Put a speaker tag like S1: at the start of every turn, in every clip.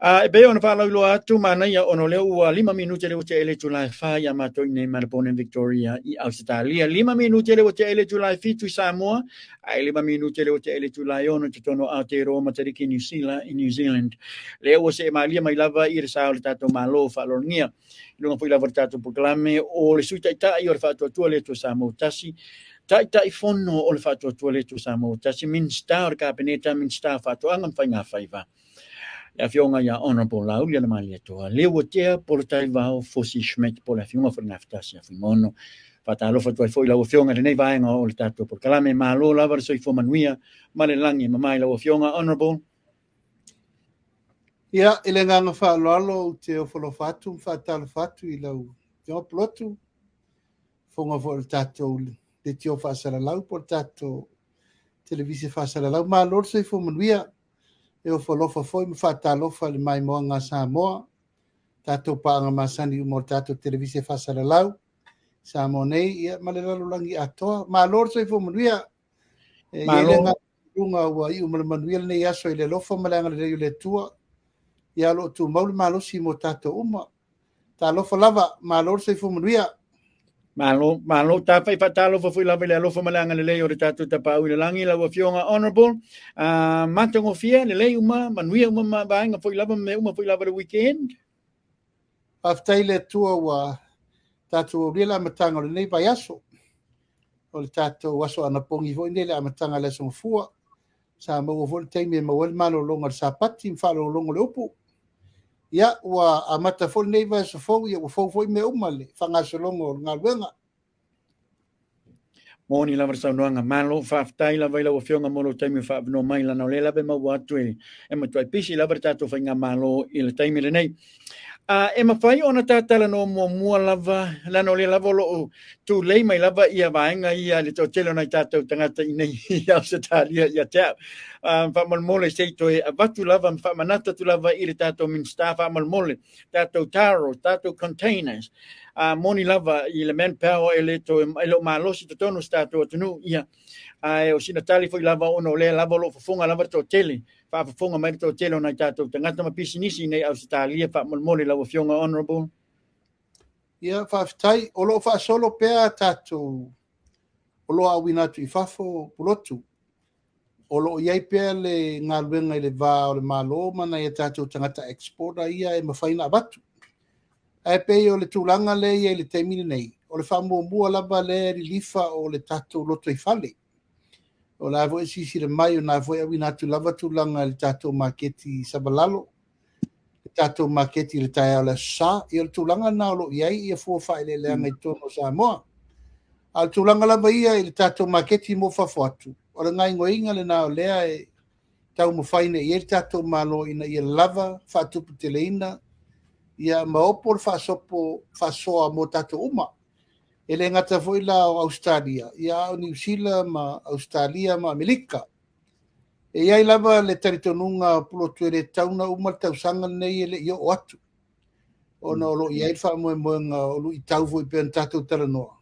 S1: Be ona fa lo atu mana ia ono le ua 5 minute le o te ele July 5 ya mato nei Melbourne Victoria I Australia 5 minute le o te ele July 5 tu Samoa ai 5 minute le o te ele July 1 te tono Aotearoa Matariki New Zealand le o se malia mai lava I sa o tato malo fa lorngia lunga foi lava tato Polokalame o le suita ita I o fa to le to Samoa tasi tai fono o le fa to le to Samoa tasi min star kabineta min star fa to angam fa nga faiva la fionga ya honorable lau ya mali to le wotea Polataivao fosi Schmidt por la fionga for naftas ya fimono fata Alofa to foi la fionga nei vai nga o le tato Polokalame malo la ver soi fo manuia male langi mamai la fionga honorable
S2: ia ele nga fa lo te folo fatu fata fatu I lau yo Pulotu fonga fo le tato le tio fa sala lau por tato televisi fa sala lau malo soi fo manuia e o folofa foi me fata Alofa le mai mo nga Samoa tato pa nga masani mo tato televisi fa sala lau Samoa nei ia malelo langi atoa ma lor so fo muia e ele nga lunga wa I manuia nei aso ile lofa malanga le tua ia lo tu maul malo si mo tato uma ta lofa lava ma lor so fo muia
S1: malo ta fai fatalo fo la vele Alofa malanga le o tato ta pa ile langi la fionga honorable matongo fia le uma manuia uma ba nga foi lava me uma foi lava le weekend
S2: after ile tua wa tato rila matanga le nei vai aso o le tato waso ana pongi vo nei le matanga le so fua sa mo vo te me mo wel malo longa sapati falo longa le upu ia wa amata fo nei vai so fo ia fo me umale fanga so longa ngalwenga
S1: moni la versa noanga malo fa ftai la vai la fionga mo lo taimi fa no mai la no le la be mo watu e mo toi pisi la vertato fa nga malo il taimi le nei e mawhai ona tātala no mua lava, lano le lava lo tu lei mai lava ia vaenga ia le tō telo nei tātou tangata I nei I Australia ia tau. Whamalmole seito e watu lava, whamanata tu lava I le tātou min staff, whamalmole, tātou taro, tātou containers, moni lava I le manpower e le to e lo malosi to tonu tātou atunu ia. O sina tali foi lava ono le lava lo fofonga lava tō tele. Fa fonga mai to telo na tato tangata ma pisinisi nei Australia fa molmole la fionga honorable
S2: ia fa ftai o lo fa solo pea tato o lo awina tu fafo Pulotu o lo iai pea le ngalwenga I le va o le malo mana ia tato tangata exporta ia e mafaina batu ai pe o le tulanga le ia le temini nei o le fa mua lava le rilifa o le tato loto I fale o la vo sisi le mai o na vo awina tu lava tu langa le tato marketi sabalalo le tato marketi le tai ala sa I le tu langa na lo iai ia fo fa ile le ngai tono Samoa al tu langa lava ia le tato marketi mo fa fotu o le ngai ngoinga le na lea e tau mo faine ia le tato malo ina ia lava fa tu puteleina ia maopo fa sopo fa soa mo tato uma ele ngata foi la Australia ia New Zealand ma Australia ma Amerika e ia lava le teritonunga Pulotu le tauna uma tausanga nei ele io atu ona lo ia fa mo nga lu itau foi pen tato taranoa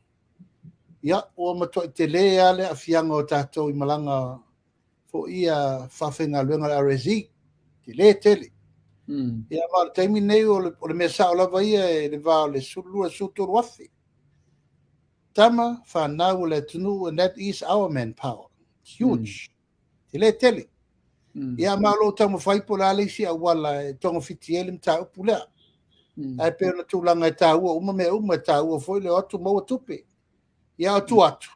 S2: ia o mato te le ale afianga o tato I malanga fo ia fa fenga luenga RSI te le tele ia ma taimi nei o le mesa o lava ia le va le sulu sutu wafi tama whanau le tunu and that is our manpower. It's huge. Te le tele. Ia malo tamu whaipo la leisi a wala e tonga fiti elim ta upulea. Ai peo na tūlanga e tā ua uma me uma tā ua foi le atu maua tupe. Ia atu atu.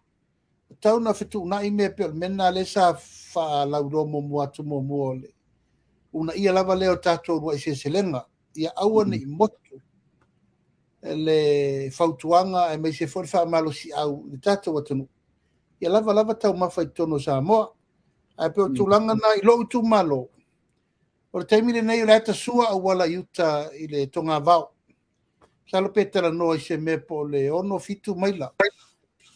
S2: Tau na fitu na I me peo mena le sa wha lauro mo mua atu mo mua le. Una ia lava leo tātou rua I se selenga. Ia aua ni motu. Le fautuanga e mai se foi fa malo si au le tato watunu ia lava tau mafai tono Samoa ai pe tulanga na I lo tu malo o taimi le nei le ta sua au wala yuta I le tonga vao salo petera no se me po le ono fitu maila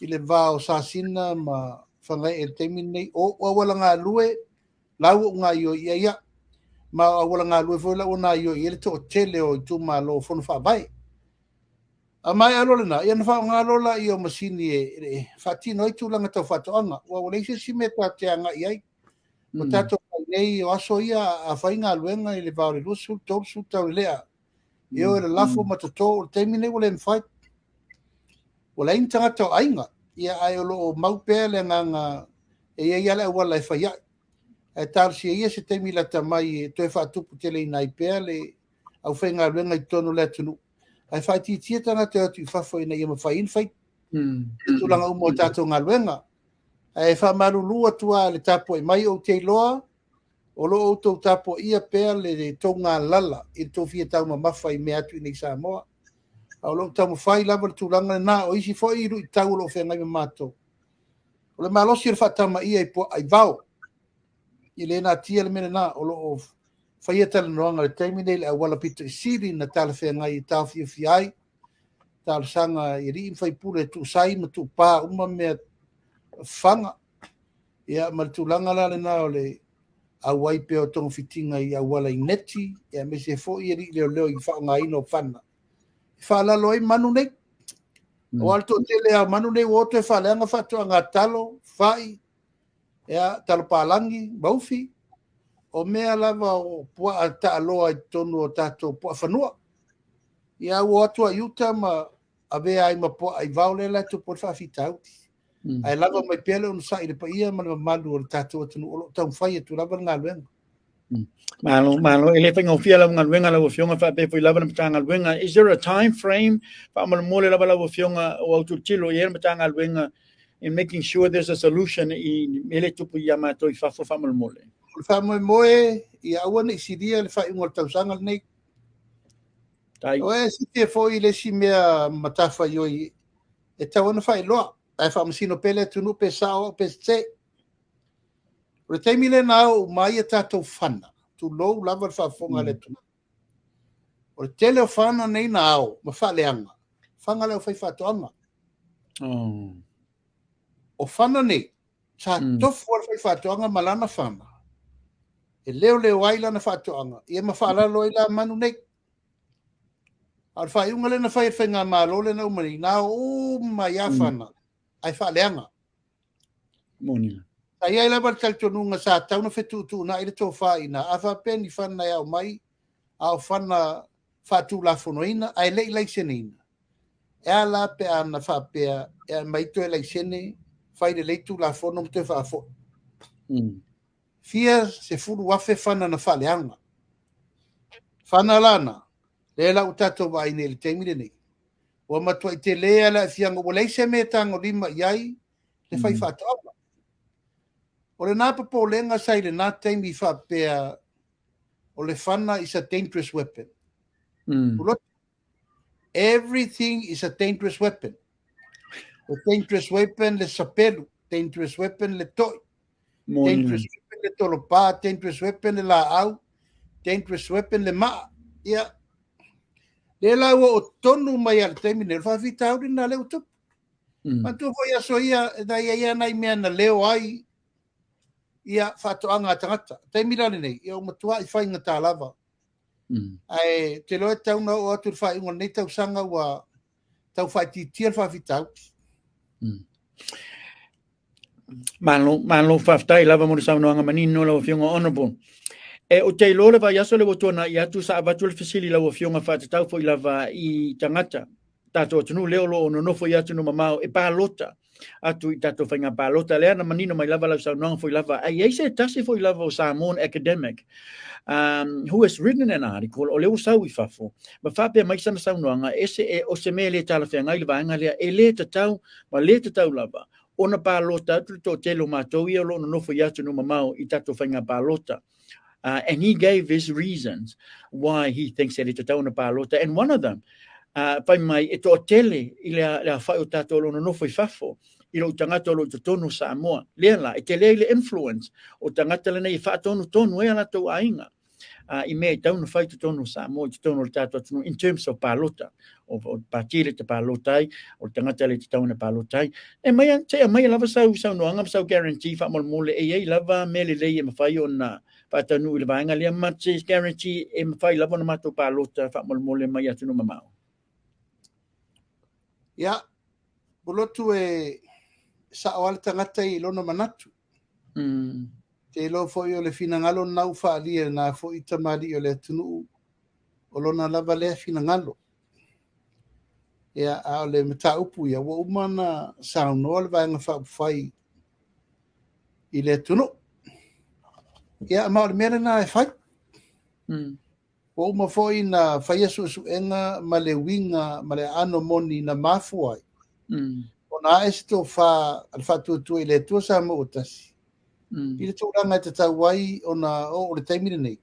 S2: I le vao sasina ma fanga e taimi nei o wala nga lue lau nga yo ia ma wala nga lue foi la ona yo ile to tele o tu malo fon fa vai Amai alola na, ia na wha ngalola I o masini e whatino I tūlanga tau whatoanga. Wa wale se si me tā te anga I ai. Mo tātou nei o aso ia a whainga luenga I le vaore lusu tau su tau lea. Io le lafo matato o teimine o le mwhai. O le intanga tau ainga. Ia ai o lo maupea le nganga e ia ia le awala e whaiai. E tarsi ia se teimi la tamai toe whaatupu tele I nai pea le au whainga luenga I tono le atunu. Ai whai titia tanga te atu I whafo ina ia mawhai in whai. Tulanga umo tato ngā luenga. E whamarulu atua le tapo I mai o te loa. O lo o tau tapo ia pea le tau ngā lala I tau fia tau mawha I mea atu I nei Samoa. O lo tau mawhai lava le tūlanga na o isi fo I ru I tau lo whengai me mato. O le malosi le whatama ia I Polataivao. I le nā tia le mene nā o lo o whaia tala noanga le taimine le awala pito I siri na tala whengai I tau fia fiai. Tala sanga I ri in whai pule tu sai ma tu pā uma mea whanga. Ia ma le tūlanga la le nā o le awai pe o tonga fitinga I awala I neti, ia me se fo I ri leo leo I whaanga ino whana. I whaalalo ai manu nei. O alto tele a manu nei o te whaaleanga whatua ngā talo, whai, ia talo pālangi, maufi, o mea lava o pua a ta aloa I tonu o tato pua whanua. Ia o atua iuta ma a vea ai ma pua ai vaule la tu por whawhitauti. Ai lava mai pele on sa I le paia ma le malu o le tato atunu o lo tau whai tu lava ngā luenga.
S1: Malo ele fenga ofia la ngalwenga la ofionga fa pe foi lava na tanga ngalwenga. Is there a time frame fa mal mole lava la ofionga o autotilo yer tanga ngalwenga in making sure there's a solution in ele tupu yamato I fa mal mole.
S2: Fa mo moe I awana I sidia le fa ingol tau sanga nei.
S1: Tai.
S2: O e si te foi le si mea matafa yo I e tawana fa loa. Ai fa masino pele tunu pe sao pe se. O te mile na o mai tato fana. Tu lo lava fa fonga le tunu. O tele o fana nei na o ma fa leanga. Fanga le o fai fa toanga. O fana nei. Sa tofu o fai fa toanga malana fana. E leo ai lana fa toanga. Ia ma fa la lo ila manu nei. Al fa iunga le na fai whenga malo le na umani. Na o ma ia fana. Ai fa leanga.
S1: Monila.
S2: Ai ai lava tal tonunga sa tauna fetu na ile to fa ina afa pen I fana ya mai au fana fa tu la fonoina ai le senina. E la pe ana fa pe e mai to le sene fa le tu la fono te fa fo. Fia se fulu wafe fana na fa leanga. Fana lana le la utato vai nel temile nei. O ma to te le ala fianga o le se metango lima yai le fai fa to. O le napa po lenga sai le nā teimi wha pēa o le whana is a dangerous weapon. Pulotu. Everything is a dangerous weapon. A dangerous weapon le sapelu. Dangerous weapon le toi. Dangerous weapon le tolopa. Dangerous weapon le la au. Dangerous weapon le maa. Ia. Le la o tonu mai al teimi ne wha vitau na leo tupu. Mantu hoi aso ia na ia nai mea na leo ai ia whatoanga tangata. Te mirane nei, ia o matua I whainga tā lava. Ai, te loe tauna o atu whainga nei tau sanga ua tau whai titia whawhitau.
S1: Malo whaftai lava mo saunoanga manino la fionga honorable. E o te lole va yaso le wotona I atu sa avatu le fasili la fionga whatatau fo I lava I tangata. Tato atunu leo lo ono nofo I atu no mamao e pālota. Atu I tato whainga pālota lea na manino mai lava lau saunoanga fo I lava. Ai se tasi fo I lava o Samoan academic. Who has written an article o leo sau I fafo. Ma whapea mai sana saunoanga ese e o se mea le tala whainga I lava anga lea e le tatau ma le tatau lava. Ona pālota atu to telo mātou ia lo ono nofo I atu no mamao I tato whainga pālota. And he gave his reasons why he thinks that it's a tauna pālota. And one of them, pai mai e tō tele I lea whai o tātou lono nofo I whafo, I lo tangata lo tono Samoa. Lea la, e te lea le influence o tangata lena I whaatonu tonu e ala tau ainga. I mea tauna whai tono Samoa, tono tātou atunu, in terms of pālota, o pātire te pālotai, o tangata le te tauna pālotai. E mai lava sau noanga, sau guarantee whaamolmole e lava mele lei e mawhai o na Patanu I vainga lea matse guarantee e mawhai lava na mato pālota whaamolmole mai atu no mamao.
S2: Ia, Pulotu e sa awal tangata I lona manatu. te lo fo yo le finangalo na ufa ali na fo itamali yo le tunu o lona lava le finangalo ia a le mata upu ia wo umana sauno le vai nga fa fai i le tunu ia ma le mera na e fai wo uma fo ina fai su enga ma le winga ma le ano moni na mafuai ona esto fa al fatu tu ile tu sa mo utasi ile tu ranga te tawai ona o le taimire nei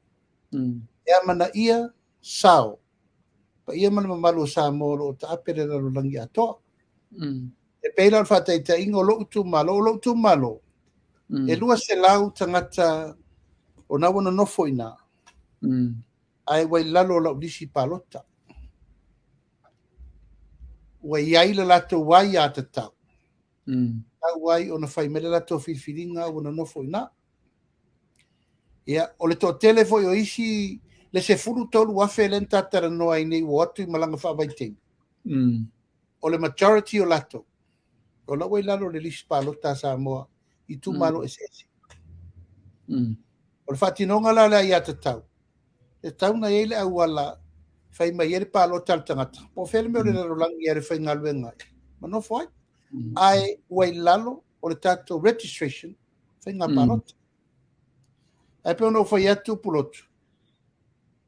S2: ia mana ia sao pa ia mana malu sa mo lo ta apere lo langi ato e peila al fata ita ingo lo tu malo e lua se lau tangata ona wana no foina ai wai lalo la disi palota wai ai la to wai ata ta wai ona fai mele la to filinga wana no foina ia o le to telefo yo isi le se furu tolu wa felen tatara no ai nei watu malanga fa vai ting o le majority o lato o la wai lalo le disi palota Samoa i tu malo esesi o le fatinonga la le ata tau e tau na ele au wala fai mai ele palo tal tangata po fele me le rolangi ere fai ngalwenga ma no foi ai wai lalo o le tato registration fai nga palot ai pe no foi atu pulotu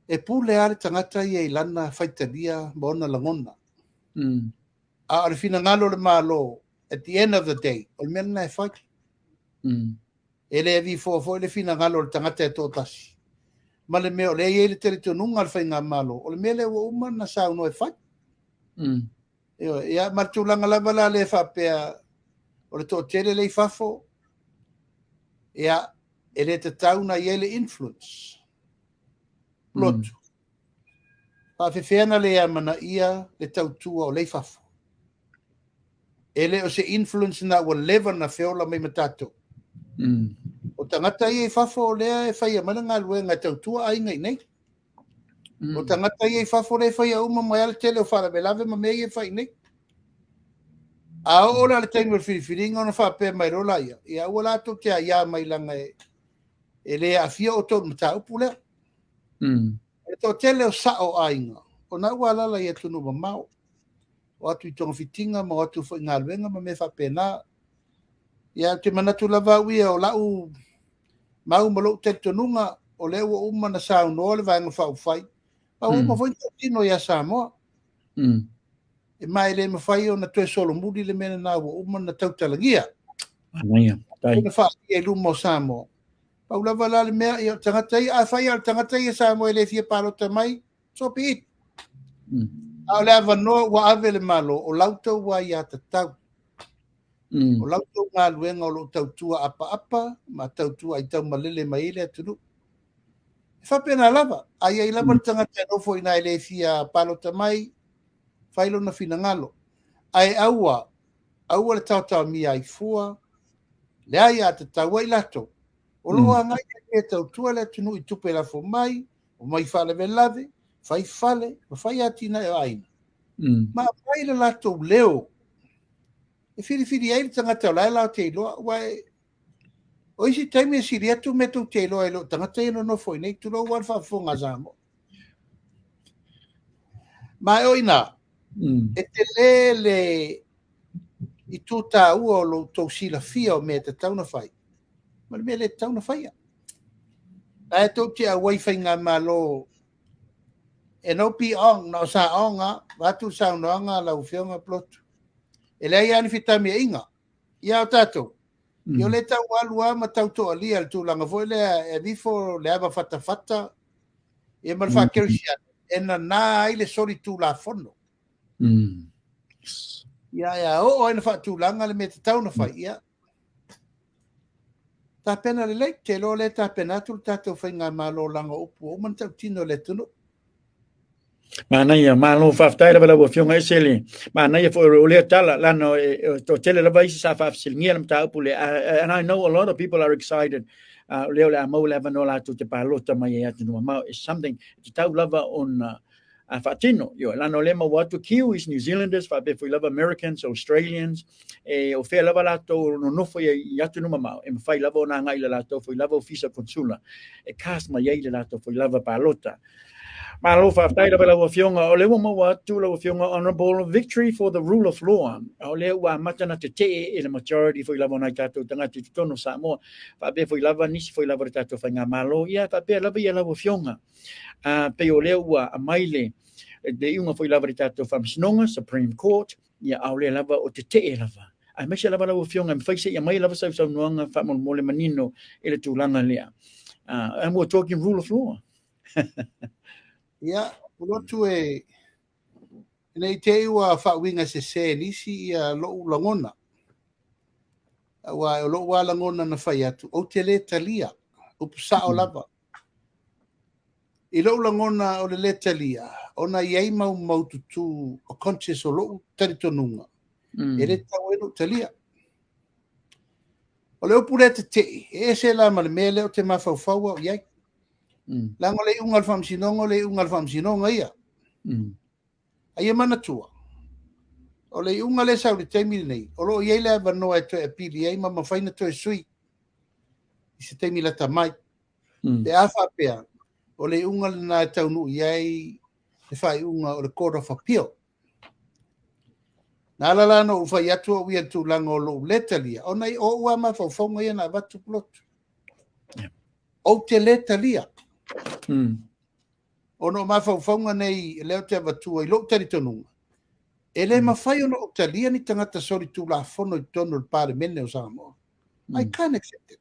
S2: e pule ale tangata ye lana fai tadia bona langona a le fina ngalo le malo at the end of the day o me na fai ele vi fo le fina ngalo le tangata e totasi ma le meo le ele tere tonunga al fai ngā malo o le mele wa uma na sao no e fai ia martulanga lava la le whapea o le tō tere le fafo ia ele te tauna i ele influence Pulotu whawhewhena le amana ia le tautua o le fafo ele o se influence na wa leva na feola mai matato o tangata i e fafo lea e whai a mana ngā luenga tautua ai ngai nei. O tangata i e fafo lea e whai a uma mai ala tele o whara belave ma mei e whai nei. A o ora le taimur whiriwhiringa ona whapea mai rola ia. Ia ua lato te a ia mai langa e lea a fia o tō mata upu lea. E tō tele o sao ainga. O na ua lala i atunu ma mau. O atu i tonga fitinga ma o atu whai ngā luenga ma me whapea nā. Ia te manatu lava uia o lau mau malo te tonunga o le ua uma na sao no le vanga whau whai. Pa uma foi tino ia Samoa. E mai le mawhai o na tue solo mudi le mena na ua uma na tautalangia.
S1: Anaia, tai.
S2: Kuna wha i e lumo o Samoa. Pa ulava la le mea i tangatai, a whai al tangatai e Samoa e le fia parota mai, so pe it. A le ava noa ua ave le malo o lauta ua i ata tau. O lautou ngā luenga o lo tautua apa, ma tautua i tau malele mai ele atunu. E whapena lava, ai ai lava tangata nofo ina ele fia palota mai, whailo na fina ngalo. Ai aua le tautau mi ai fua, le ai a te taua i lato. O loa ngai e tautua le atunu i tupe la fo mai, o mai whale velave, whai whale, o whai atina e aina. Ma whai le lato leo, e whiri ai tangata o laila o te iloa, wai, o isi taimi e siri atu me tu te iloa ilo, tangata ino no foi nei, turo wan whafonga zamo. Mai oina, e te lele i tūta ua o lo tau sila fia o me te tauna whai. Ma le me le tauna whaia. A e tau te a waiwhai ngā malo, e no pi ong, na o sa onga, watu sa unanga la ufionga Pulotu. E lei ani fitami e inga. Ia o tātou. Io le tau alua ma tau toa lia le tūlanga foi le e vifo le ava fata. E man whakerisia. E na nā ai le sori tūla fono. Ia o ena whatūlanga le me te tau na whai. Ia. Tā pena le lei. Te lo le tā pena tu tātou whai ngā malo langa upu. O man tau tino le tunu.
S1: Mana ia malo faftai la bo fiona esele mana ia for ole tala la no to tele la vai sa fa silngia mta pule and I know a lot of people are excited leo la mo leva no la to te palota mai atu no ma is something to tau lava on Fatino, yo, lano lema watu Kiwis, New Zealanders, fabe foi lava Americans, Australians, o fe lava lato no foi yatu no mama, e fai lava na ngai lato foi lava ofisa consula, e kas ma yai lato foi lava palota. Alofa taira pela wafionga o le watu la wafionga honorable victory for the rule of law. O le wa matana te te the majority foi lava na tato tanga te tono Samoa. Fabe foi lava nisi foi lava tato fanga malo ia fabe lava ia la wafionga. Pe o le wa amaile de unga foi lava tato fam sinonga Supreme Court ia au le lava o te te lava. Ai mesha lava la wafionga me faise ia mai lava sa nuanga fa mo le manino ele tulanga lea. And we're talking rule of law.
S2: Ya, Pulotu nei te ua whawinga se nisi ia lo langona. Wa lo wa langona na whai atu. O te le talia, o pusa o lava. I lo langona o le talia, o na iei mau tutu o conscious o lo taritonunga. E le tau e lo talia. O le opure te e se la ma le mele o te mawhauwhaua o iei. Lango le ungal fam sinonga ia. Ai mana tua. O le unga le sau le teimi nei. O lo iei le vanoa e to e pili ai ma mawhaina to e sui. I se teimi la tamai. Te awha pea. O le unga le na tau nu iei le whai unga o le Court of Appeal. Nā lalano u whai atua ui atu lango lo letalia. O nei o ua ma whauwhaunga ia na watu Pulotu. O te letalia. Ono mawhauwhaunga nei leo te avatua I lo taritonunga. E le mawhai ono o talia ni tangata sori tu la whono I tono le pare mene o Samoa. I can't accept it.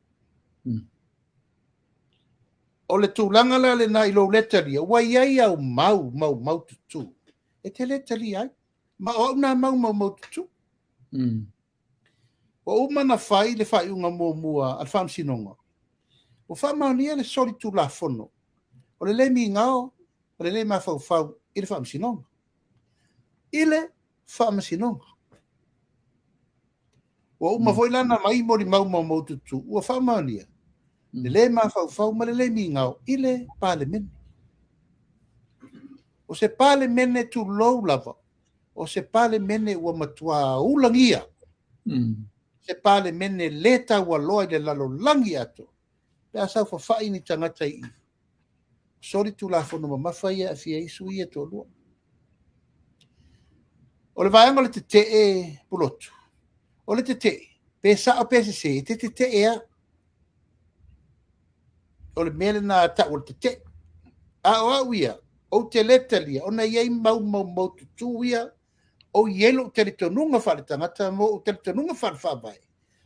S2: O le tūlanga la le na I lo letalia. Wai ai au mau tutu. E te letalia ai. Ma o na mau tutu. O umana whai le whai unga mua al wham sinonga. O whamaunia le sori tu la whono. O le mi ngao, o le ma fau I le wham sinonga. I le wham sinonga. O uma foi lana mai mori mau tutu. Ua whamaunia. Le ma fau ma le mi ngao. I le pale mene. O se pale mene tu lou lava. O se pale mene ua matua ulangia. Se pale mene leta ua loa le lalo langi ato. Pea sau whawhai ni tangata I. Sori tu la fono mawhai a fia isu I to lua. O le vaianga le te e Pulotu. O le te. Pe sa o pe se te ea. O le mele na ta o te. A o awia. O te letalia. O na iei mau tutuia. O yelo teritonunga whare tangata mo o teritonunga whare whawai.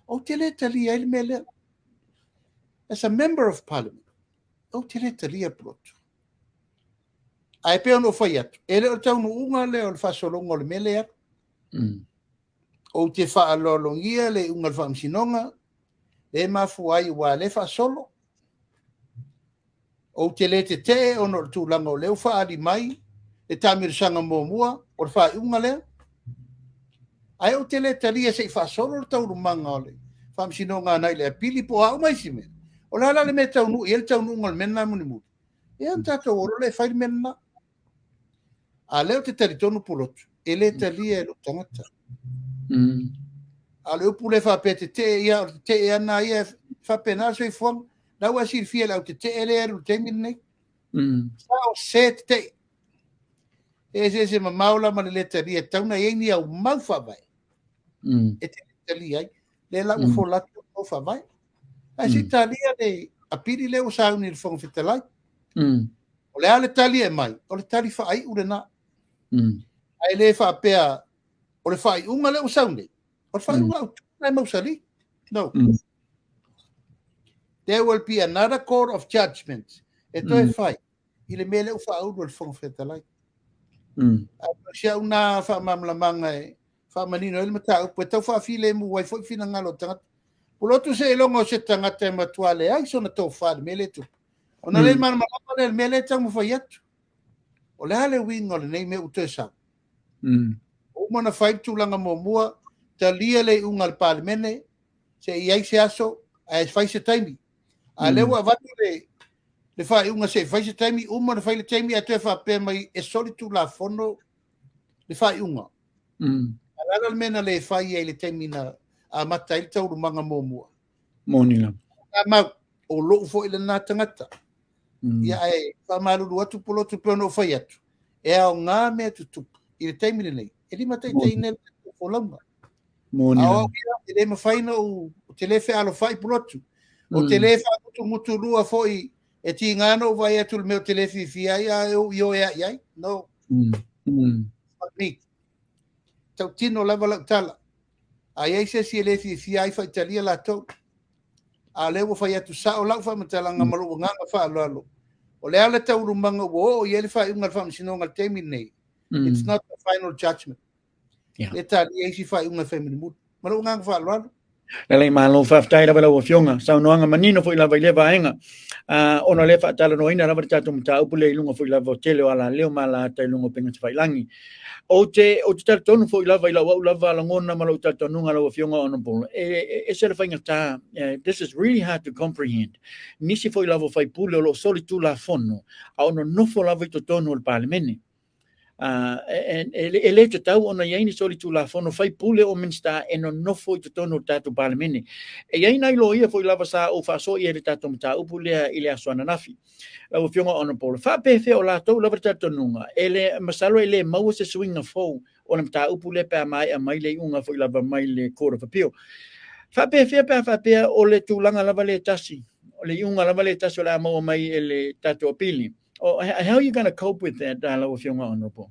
S2: O te letalia il mele. As a member of parliament. O te letalia Pulotu. Ai pe ono whai atu. E le o tau no unga le o le whasolonga o le mele atu. O te whaalolongia le unga le whamsinonga. Le mafu ai wa le whasolo. O te le te ono le tūlanga o leo whaari mai. Le tamirisanga mua. O le whaai unga lea. Ai o te le talia se whasolo le tau rumanga o le. Whamsinonga nai le pili po au mai si me. O la le me tau nu. E le tau nu unga le mena muni mu. E an tato oro le whairi mena. A leo te taritonu Pulotu. E le talia e lo tangata. A leo pule whapete te ia o te e ana ia whapena so I whang. Nau a sirfia lau te ele eru te minne. Sao se te. E se maula ma le letaria. Tauna e ni au mau whawai. E te letaria ai. Le la u folatu au whawai. A si talia le apiri leo sauni le whang whitalai. O le ale talia e mai. O le tali whaai ure na. Ai le whapea. O le whaai unga leo sauni. O le whaai unga au tūnai mausali. No. There will be another court of judgment. E toi whai. I le mele u whaau le whang whitalai. Sia una whamamlamanga e whamanino ele matau. Pue tau whaafile mu wai fwoi fina ngalo tangata. Pulotu se ilongo se tangata e matuale. Ai sona tau whaade mele tu. O na le mana malama le mele tau mu whai atu. O le hale wing o le nei me utoe sa. O mana whai tūlanga mua. Ta lia le unga le palemene. Se iai se aso. A whai se taimi. A lewa vatu le le fai unga se fai se taimi uma le fai le taimi atu e whape mai e soli tu la fono le fai unga. Alala mena le fai e le taimi na a mata i tauru manga mōmua.
S1: Monila.
S2: A mau o loo fo i le nā tangata. Ia e whamaruru atu Pulotu pēo no fai atu. E ao ngā mea tutupu i le taimi le nei. E lima tai tei nele o launga.
S1: Monila.
S2: Ao ia e le mawhaina o te le whea Alofa i Pulotu. O te le wha mutu rua fo i e ti ngano vai atu le meo te le whiwhia ia io ea iai. No. Ni. Tau tino lava lau tala. A iai se si e le whiwhia i whaitalia la tau. A lewa whai atu sa o lau whamatalanga malu nganga wha alo. O le ala tau rumanga o i ele whai unga whamasinonga temi nei. It's not the final judgment. Le tali eisi whai unga whamini mutu. Malu nganga wha alo.
S1: Lelei malo whaftai rawa lau fionga. Sau noanga manino fo i lava i lewa aenga. Ono le whaatala no ina rawa tatu mta upu le ilunga fo i lava o tele o ala leo mala ta ilunga penga te whailangi. O te tatonu fo i lava langona malo tatonunga lau fionga ono polo. E se le whainga tā, this is really hard to comprehend. Nisi fo i lava whai pule o lo soli tu la fono. A ono nofo lava i totonu o le palemene. E le te tau ona iaini soli tu la fono fai pule o minsta e no nofo i tono tatu palemene. E iaina ilo ia fo i lava sa o faso i ele tatu mta upu lea i le asoana nafi. Lau fionga ona polo. Fa pefe o la tau lava tatu nunga. Ele masalo ele maua se swinga fo o na mta upu le pe mai a mai le unga fo i lava mai le kora papio. Fa pefe o le tulanga lava le tasi. O le unga lava le tasi o le maua mai e le tatu apili. Oh, how are you going to cope with that, if you're honorable?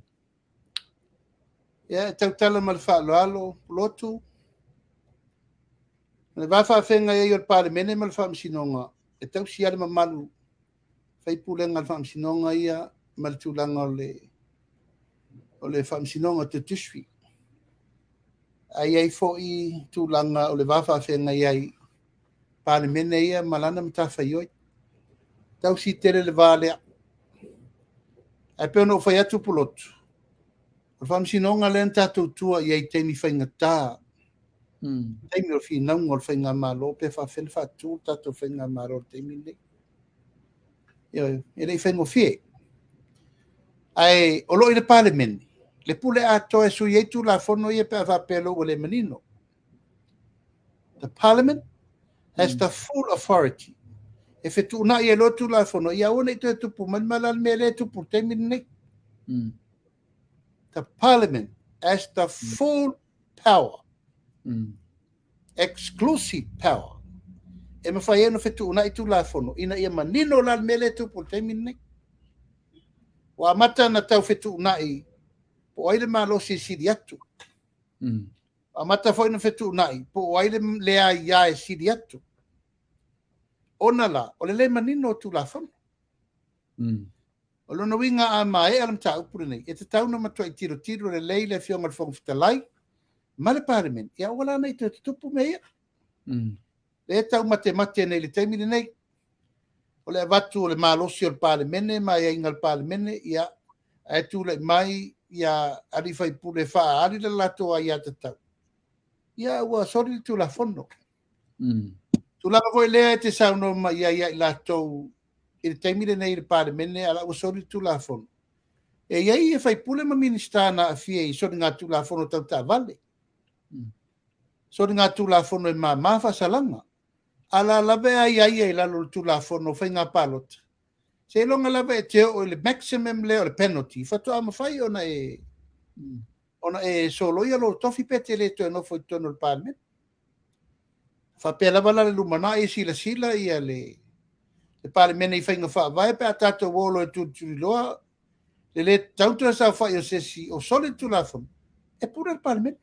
S2: Yeah, tautala malwhaaloalo, Pulotu. Le wafa whenga e o palemene malwhaamsinonga. E tau siare mamalu. Whaipulenga malwhaamsinonga ia maltulanga o le whaamsinonga te tuswi. Ai ai fo I tūlanga o le wafa whenga iai palemene ia malana mtawhaioi. Tau si tere le vālea. Ai peo no whai atu Pulotu. O whamsinonga len tātou tua I ai teimi whainga tā. Teimi o whinaunga o whainga mālo, pe whawhen whātū tātou whainga mālo teimi nei. E rei whaingo whie. Ai, o lo I le palemene. Le pule ato e sui eitu la whono I e pe whapelo o le manino. The parliament has the full authority. E whetu una I e lotu la whono, ia ona I te tupu, manmalan me le tupu, teimi nei. The parliament has the full power, exclusive power. E ma whai eno whetu una I tu la whono, ina ia manino lan me le tupu, teimi nei. Wa mata na tau whetu una I, po aile malo si siri atu. Wa mata whai na whetu una I, po aile lea ia e siri atu. Ona la, o le manino tu la whanu. O lona winga a mae alam ta upure nei. E te tauna matua I tiro le lei le fionga le whangwhitalai. Ma le parliament. Ia wala nei te tupu me ia. Le tau mate nei le teimine nei. O le avatu o le malosi o le parliamente, ma ia inga le parliamente, ia e tu le mai, ia arifai pule wha ari le lato a ia te tau. Ia ua sori tu la fono. Tu lava voi lea te sauno ma ia I lato I le teimire nei le parliamente, ala ua sori tu la fono. E iai e fai pule ma ministana a fie I sori ngā tu la fono tau ta vale. Sori ngā tu la fono e ma mafa salanga. Ala lave ai e lalo tu la fono fai ngā palot. Se longa lave e te o le maximum le o le penalty. Fatu ama fai ona e solo ia lo tofi pete le to no foi tono le parliament. Fa pe lava le lumana e sila ia le parliament I fai ngā fa vai pe atato wolo e tu loa le tautra sa fai o sesi o soli tu la fono. E pura le parliament.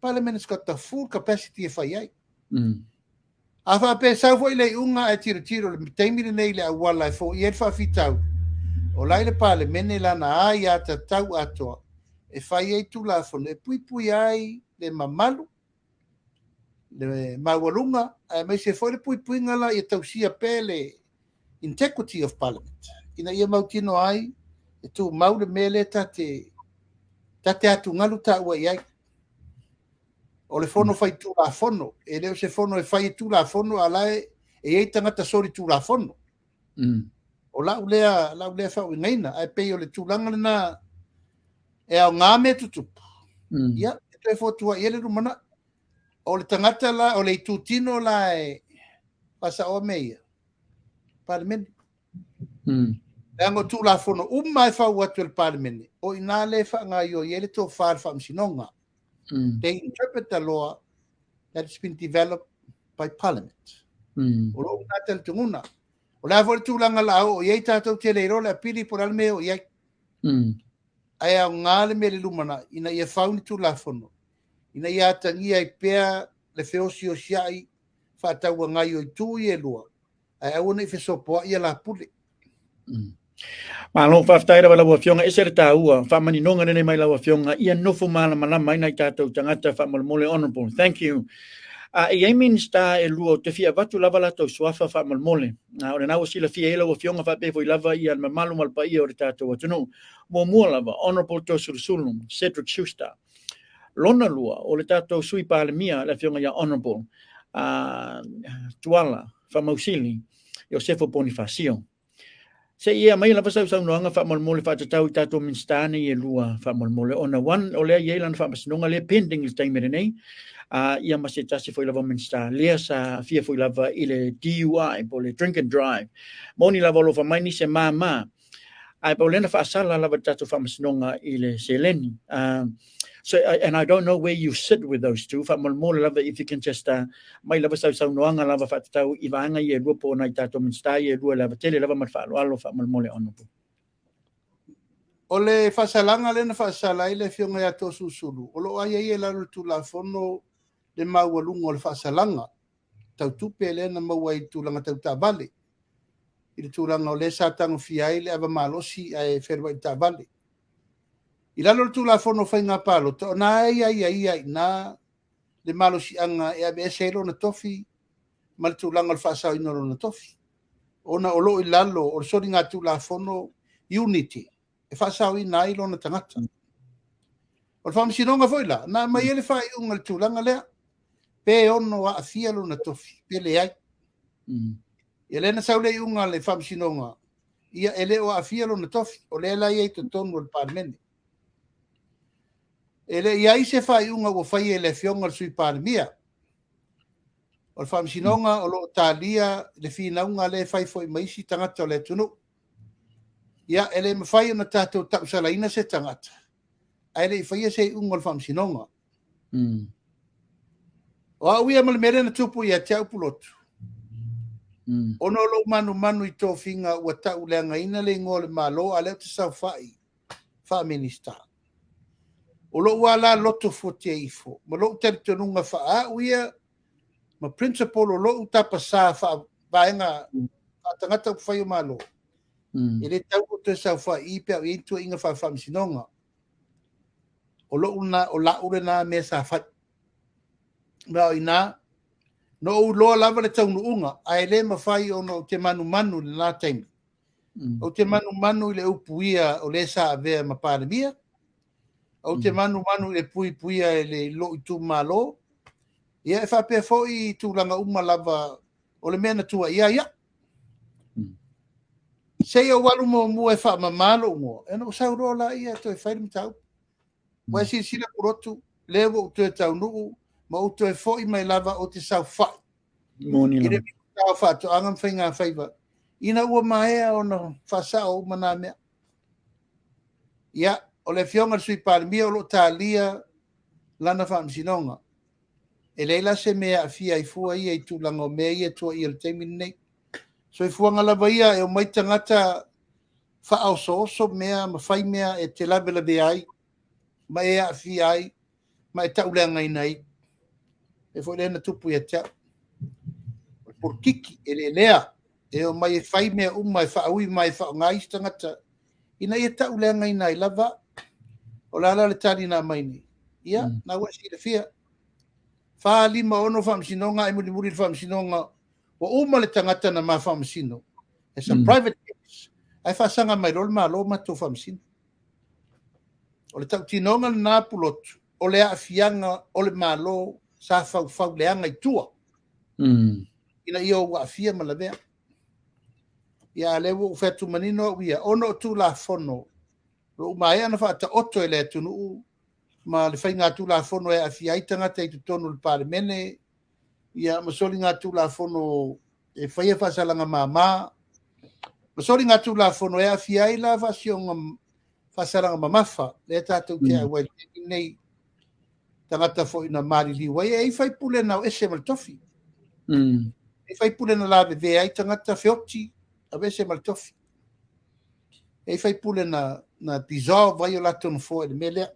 S2: Parliament has got the full capacity e fai ai. A fa pe sa foi le unga e tiro le teimire nei le awala e fo I e fa fitau. O lai le parliament la na ai ata tau atoa. E fai ai tu la fono e pui ai le mamalu. Le mawalunga e mai se foi le pui ngala I tausia pe le integrity of parliament. Ina ia mautino ai e tu mau le mele tate atu ngalu ta ua iai. O le fono fai tu la fono. E leo se fono e fai tu la fono alae e ei tangata sori tulafono o la ulea fa ngaina ai pe o le tulanga na e au ngā me tutupu ia e toi fotua ia le rumana o le tangata la o le tutino la e pasa o meia parlemeni Ango tulafono mai fa watu le parlemeni o ina le fa nga yo ye le to far fa msinonga they interpret the law that's been developed by parliament o lo na tel tunguna o la vo tulanga la o ye tatou te le rola pili por alme o ye ai a ngale me le lumana ina ia fauni tulafono ina ia tangia i pea le feosi o siai fa tau ngai o tu ye lua ai ona i fe sopo ia la puli
S1: Malo whaftaira wala wa fionga esere tā ua, whamani nonga nene mai la wa fionga, ia nofo mala malama mai nai tātou tangata whamalmole honorable. Thank you. I ai minsta e lua o te fia watu lava la tau suafa whamalmole. O le nau sila fia ela wa fionga whapefo I lava I al mamalu malpa ia o re tātou atunu. Mua lava, honorable Tosurusulum, Cedric Schuster. Lona lua o le tātou sui pālemia la fionga ia honorable. Tuala, whamausili, Josefo Bonifacio. Se ia mai la pasau sau noanga fa molmole fa tatau tato minstane e lua fa molmole ona one o le ia lan fa masnonga le pending le time nei ia maseta se foi lava minsta le sa fia foi lava ile DUI po le drink and drive moni lava lo fa mai ni se mama ai po lena fa sala lava tato fa masnonga ile seleni so and I don't know where you sit with those two fa molmole lava if you can just mai lava sau noanga lava fa tau I vanga ye lupo na tato minsta ye lua lava tele lava mat fa alo fa molmole ono
S2: o le fasalanga le na fasala ile fionga ya to susulu o lo ai e la tu la fono le maualunga o le fasalanga tau tupe le na mauai tulanga tau tabale ile tulanga o le satang fiai le ava malosi ai ferwa tabale ila lo tu la fono fainga palo to na ai na le malosi anga e abe selo na tofi mal tulanga o fasau ino na tofi ona o lo ilalo o so ringa tu la fono unity e fasau ina ilo na tangata o fam sinonga foila na mai ele fai unga tulanga le pe ono a fialo na tofi pe le ai ele na saule unga le fam sinonga ia ele o a fialo na tofi o le la ia to tonu el parmene ele ia se fai unga o fai ele fionga sui parmia o fam sinonga o lo talia le fina unga le fai foi mai si tangata le tunu ia ele me fai na tato tapsala ina se tangata ele fai se unga fam sinonga o ia mal mere na tupu ia tau pulotu ono lo manu I to finga ua tau leanga ina le ngole malo ale te sau fai fa minister o lo wala loto fote ifo mo lo tertonunga fa ia ma principal o lo tapa sa fa baenga tangata fai o malo ele tau te sau fai pe I tu inga fa fam sinonga o lo una o la urena me sa fa na ina no lo lava le tau unga ai le mafai ono te manu le na time o te manu le upuia o le sa ave ma paramia o te manu le puia le lo tu malo ia fa pe foi tu langa uma lava o le mena tua ia sei o walu mo e fa malo mo e no sa rola ia to e fai mtau wa si sila pulotu levo tu tau nu ma o to e foi mai lava o te sau fai
S1: moni
S2: ire tau fa to angam fainga faiva ina ua mai ono fa sa o mana me ia o le fionga sui parmia o lo talia lana fa msinonga e leila se mea fia I fua ia I tūlanga o mea ia tua I le teimini nei. So I fuanga lava ia e o mai tangata wha au so mea ma whai mea e te labe ai ma e a fia ai ma e tauleanga I nei. E fo lena tupu ia tea. Por kiki e le lea e o mai e whai mea e wha aui mai wha o ngai tangata ina ia tauleanga I nei lava o lala le tari na mai ni. Ia, na wasi le fia. Fa lima ono famsinonga e muri famsinonga o uma le tangata na ma famsino it's a private case ai fa sanga mai rol malo ma to famsino o le tau tinonga na pulotu o le afianga o le malo sa fa leanga I tua ina io wa fia malavea ia lewo fetu manino ia ono tu la fono lo mai ana fa ta otto ele tunu ma le fai ngā tu la fono e a fia itanga te tonu le parlemene ia masoli ngā tu la fono e fai e fasalanga mama masoli ngā tu la fono e a fia i la fasionga fasalanga mamafa le tātou te awai nei tangata fo ina mari liwa e fai pule na ese mal tofi e fai pule na la bebe ai tangata feoti a vese mal tofi e fai pule na dissolve vai o laton fo e mele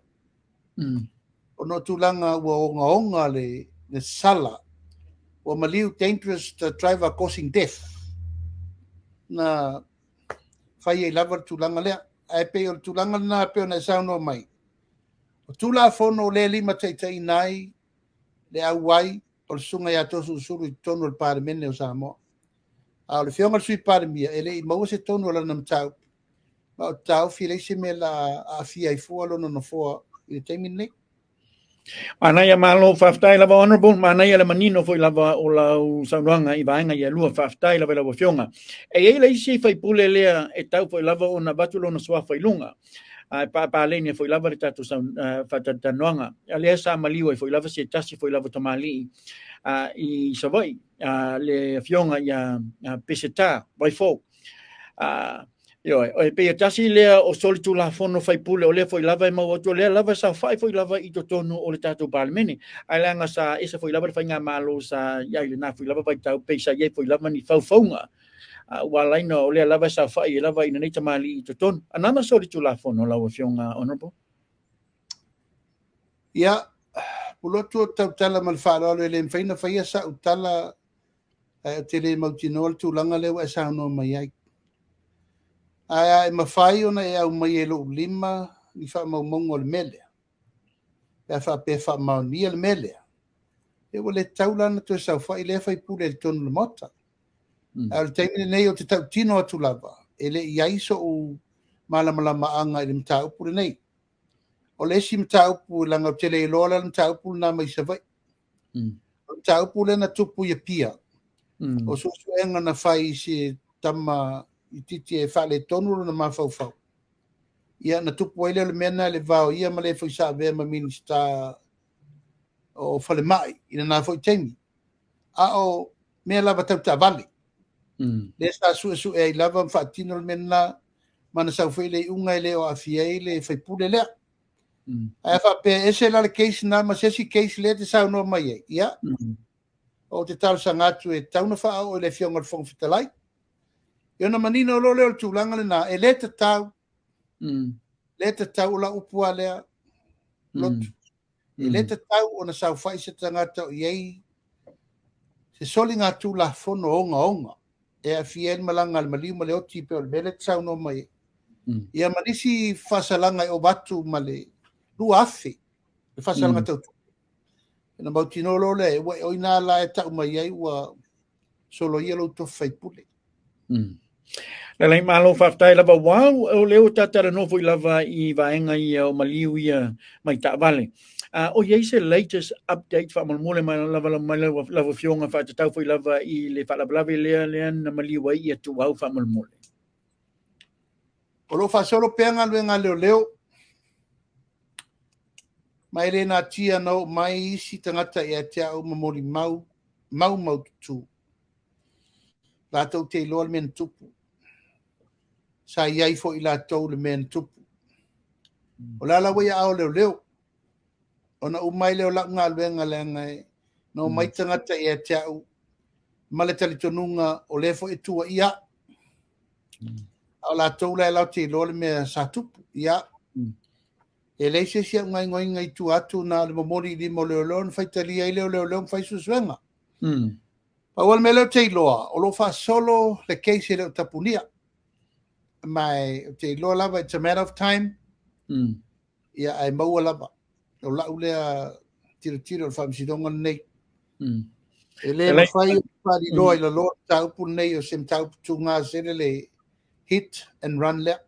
S2: o no tulanga ua onga le sala o maliu dangerous driver causing death na fai e lava tulanga lea ai pe o tulanga na pe na sauno mai o tula fono le lima teitai nai le auai o le sunga ia tosu suru i tonu le parlemene o Samoa a le fionga sui parlemia ele i maua se tonu ala nam tau ma o tau fi leise me la a fia i fua lono no fua i le teimi nei
S1: Ana ia malo faftai lava honorable mana ia le manino foi lava o la sauanga I vaenga ia lua faftai lava lava fionga e le isi fai pule lea e tau foi lava ona batulo na sua fai lunga pa lenia foi lava le tatu fatatanoanga ale sa maliu foi lava se tasi foi lava tamali I savai le fionga ia peseta by fo Yo, e pe tasi lea o solitu la fono fai pule o le foi lava e mau atu lea lava sa fai foi lava I totonu o le tatu parlemene. Ai langa sa esa foi lava fai ngā malo sa iai le na foi lava fai tau peisa iai foi lava ni faufaunga. Walaina o lea lava sa fai e lava ina neita mali I totonu. Anama solitu la fono lau fionga honorable?
S2: Ia, Pulotu tau tala malwhara alo e le mwhaina whaia sa utala te le mautino al tūlanga lewa e sa no mai ai. Ai ma fai ona e au mai e lo lima ni fa mau mongo le mele. E fa pe fa mau ni le mele. E wole taulana to sa fai le fai pule le tonu le mota. Al taimine nei o te tau tino atu lava. E le iaiso o malama anga I le mta upu le nei. O le si mta upu langa o tele I lola le mta upu na mai sa vai. Mta upu le na tupu ia pia. O susu enga na fai si tama I titi e whale tonu na mawhauwhau. Ia na tupu ele le mena le vau ia ma le whaisa vea ma minista o whale mai ina na whai teimi. A o mea lava tau ta vale. Le sa su e lava mwhaatino le mena mana sau whaile I unga ele o a fia le whai pule lea. A wha pe ese la le case na ma sesi case le te sau no mai e. Ia. O te tau sa ngatu e tauna wha o le fionga le fonga fitalai. Yo na manino lo leo tūlanga le na e le te tau la upua lea lotu. E le te tau o na sau whai se tangata o iei se soli ngā tū la fono onga. E a fien malanga le maliu ma le oti pe o le mele tau no mai. Ia manisi whasalanga o batu ma le lua afe. Le whasalanga tau tu. E na mautino lo le e oina la e tau mai ei ua solo ia lo to whai pule.
S1: Le lai malo faftai lava wau o leo tatara no foi lava I vaenga ia o maliu ia mai ta vale. O iei se latest update fa malmole mai lava fionga fa tatau foi lava I le whalablave lea na maliu ia tu wau fa malmole.
S2: O lo fa solo peanga luenga leo. Mai le na tia no mai isi tangata e te au mamoli mau tu. Latou te loa le men tupu. Sa iai fo I latou le men tupu. O lala wai ao leo. Ona umai leo la ngā luenga lenga no mai tangata e te au. Male tali tonunga o lefo e tua ia. Ao latou la lau te loa le mea sa tupu. Ia. E leise sia ngai I tu atu na le momori li mo leo faitali ai leo fai susuenga. Pawal me leo te loa, o lo fa solo le keise leo tapunia. Mai te loa lava, it's a matter of time. Ia ai maua lava. O lau lea tiro fa msidonga nei. E le ma fai pari loa I la loa taupu nei o sem taupu tunga sere le hit and run lea.